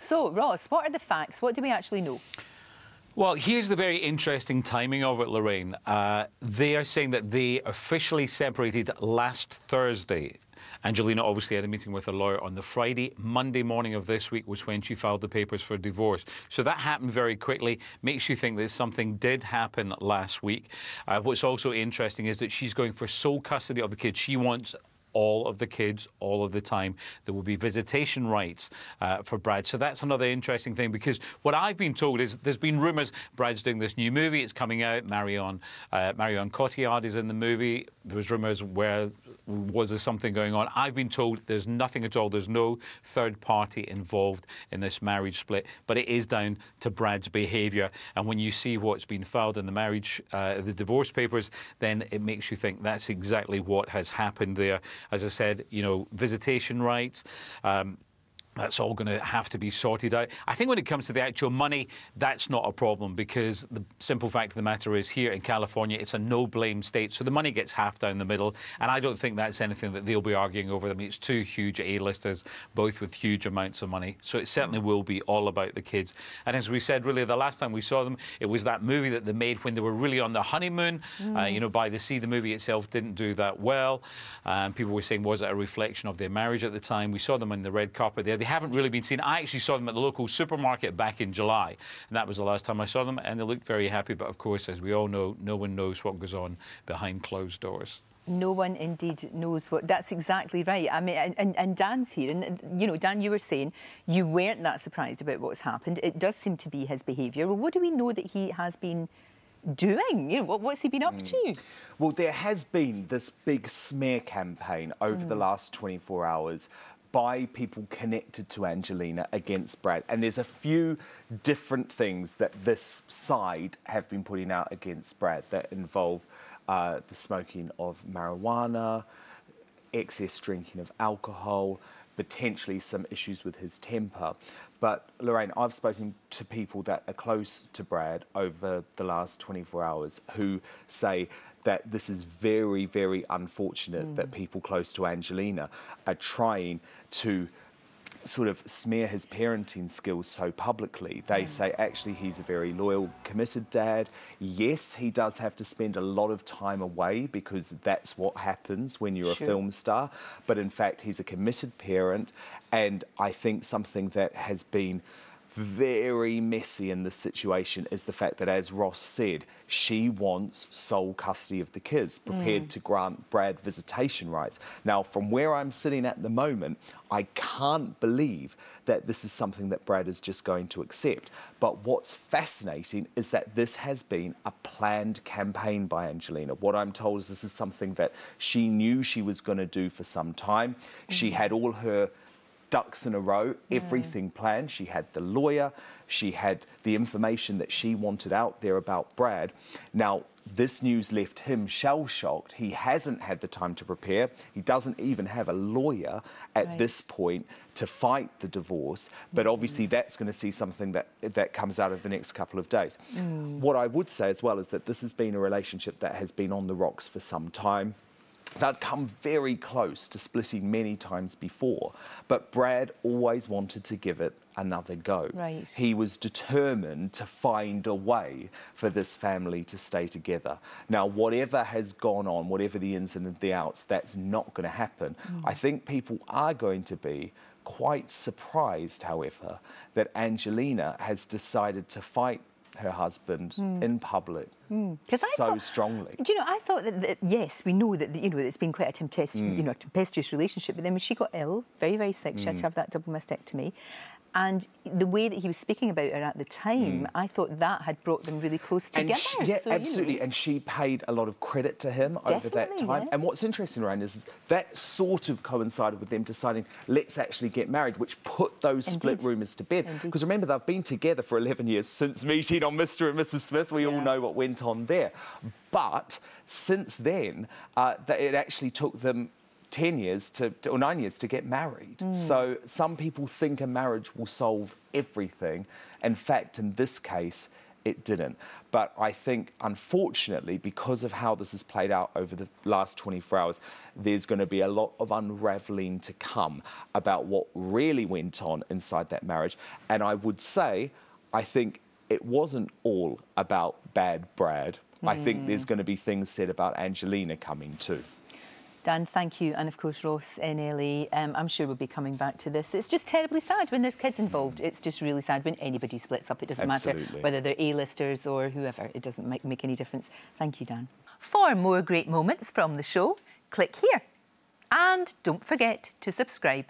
So, Ross, what are the facts? What do we actually know? Well, here's the very interesting timing of it, Lorraine. They are saying that they officially separated last Thursday. Angelina obviously had a meeting with her lawyer on the Friday. Monday morning of this week was when she filed the papers for divorce. So that happened very quickly. Makes you think that something did happen last week. What's also interesting is that she's going for sole custody of the kids. She wants all of the kids, all of the time. There will be visitation rights for Brad. So that's another interesting thing, because what I've been told is there's been rumours Brad's doing this new movie. It's coming out. Marion Cotillard is in the movie. There was rumours was there something going on. I've been told there's nothing at all. There's no third party involved in this marriage split, but it is down to Brad's behaviour. And when you see what's been filed in the marriage, the divorce papers, then it makes you think that's exactly what has happened there. As I said, you know, visitation rights, that's all going to have to be sorted out. I think when it comes to the actual money, that's not a problem, because the simple fact of the matter is here in California, it's a no-blame state, so the money gets half down the middle, and I don't think that's anything that they'll be arguing over. I mean, it's two huge A-listers, both with huge amounts of money, so it certainly will be all about the kids. And as we said, really, the last time we saw them, it was that movie that they made when they were really on their honeymoon, you know, By the Sea. The movie itself didn't do that well. People were saying, was it a reflection of their marriage at the time? We saw them on the red carpet there. They haven't really been seen. I actually saw them at the local supermarket back in July, and that was the last time I saw them, and they looked very happy. But of course, as we all know, no one knows what goes on behind closed doors. No one indeed knows what. That's exactly right. I mean, and Dan's here, and you know, Dan, you were saying you weren't that surprised about what's happened. It does seem to be his behaviour. Well, what do we know that he has been doing? You know, what's he been up to? Well, there has been this big smear campaign over the last 24 hours by people connected to Angelina against Brad. And there's a few different things that this side have been putting out against Brad that involve the smoking of marijuana, excess drinking of alcohol, potentially some issues with his temper. But, Lorraine, I've spoken to people that are close to Brad over the last 24 hours who say that this is very, very unfortunate that people close to Angelina are trying to sort of smear his parenting skills so publicly. They say, actually, he's a very loyal, committed dad. Yes, he does have to spend a lot of time away, because that's what happens when you're a film star. But in fact, he's a committed parent. And I think something that has been very messy in this situation is the fact that, as Ross said, she wants sole custody of the kids, prepared to grant Brad visitation rights. Now, from where I'm sitting at the moment, I can't believe that this is something that Brad is just going to accept. But what's fascinating is that this has been a planned campaign by Angelina. What I'm told is this is something that she knew she was going to do for some time. She had all her ducks in a row, everything planned. She had the lawyer, she had the information that she wanted out there about Brad. Now, this news left him shell-shocked. He hasn't had the time to prepare. He doesn't even have a lawyer at this point to fight the divorce. But obviously that's going to see something that comes out of the next couple of days. What I would say as well is that this has been a relationship that has been on the rocks for some time. They'd come very close to splitting many times before, but Brad always wanted to give it another go. He was determined to find a way for this family to stay together. Now, whatever has gone on, whatever the ins and the outs, that's not going to happen. I think people are going to be quite surprised, however, that Angelina has decided to fight her husband in public so strongly. Do you know, I thought that yes, we know that, you know, it's been quite a tempestuous relationship, but then when she got ill, very, very sick, she had to have that double mastectomy. And the way that he was speaking about her at the time, I thought that had brought them really close together. Yeah, so, absolutely. You know. And she paid a lot of credit to him over that time. And what's interesting, Ryan, is that sort of coincided with them deciding, let's actually get married, which put those split rumours to bed. Because remember, they've been together for 11 years since meeting on Mr. and Mrs. Smith. We all know what went on there. But since then, it actually took them 10 years or 9 years to get married. So some people think a marriage will solve everything. In fact, in this case, it didn't. But I think, unfortunately, because of how this has played out over the last 24 hours, there's going to be a lot of unravelling to come about what really went on inside that marriage. And I would say, I think it wasn't all about bad Brad. I think there's going to be things said about Angelina coming too. Dan, thank you. And of course, Ross in LA, I'm sure we'll be coming back to this. It's just terribly sad when there's kids involved. It's just really sad when anybody splits up. It doesn't matter whether they're A-listers or whoever. It doesn't make any difference. Thank you, Dan. For more great moments from the show, click here. And don't forget to subscribe.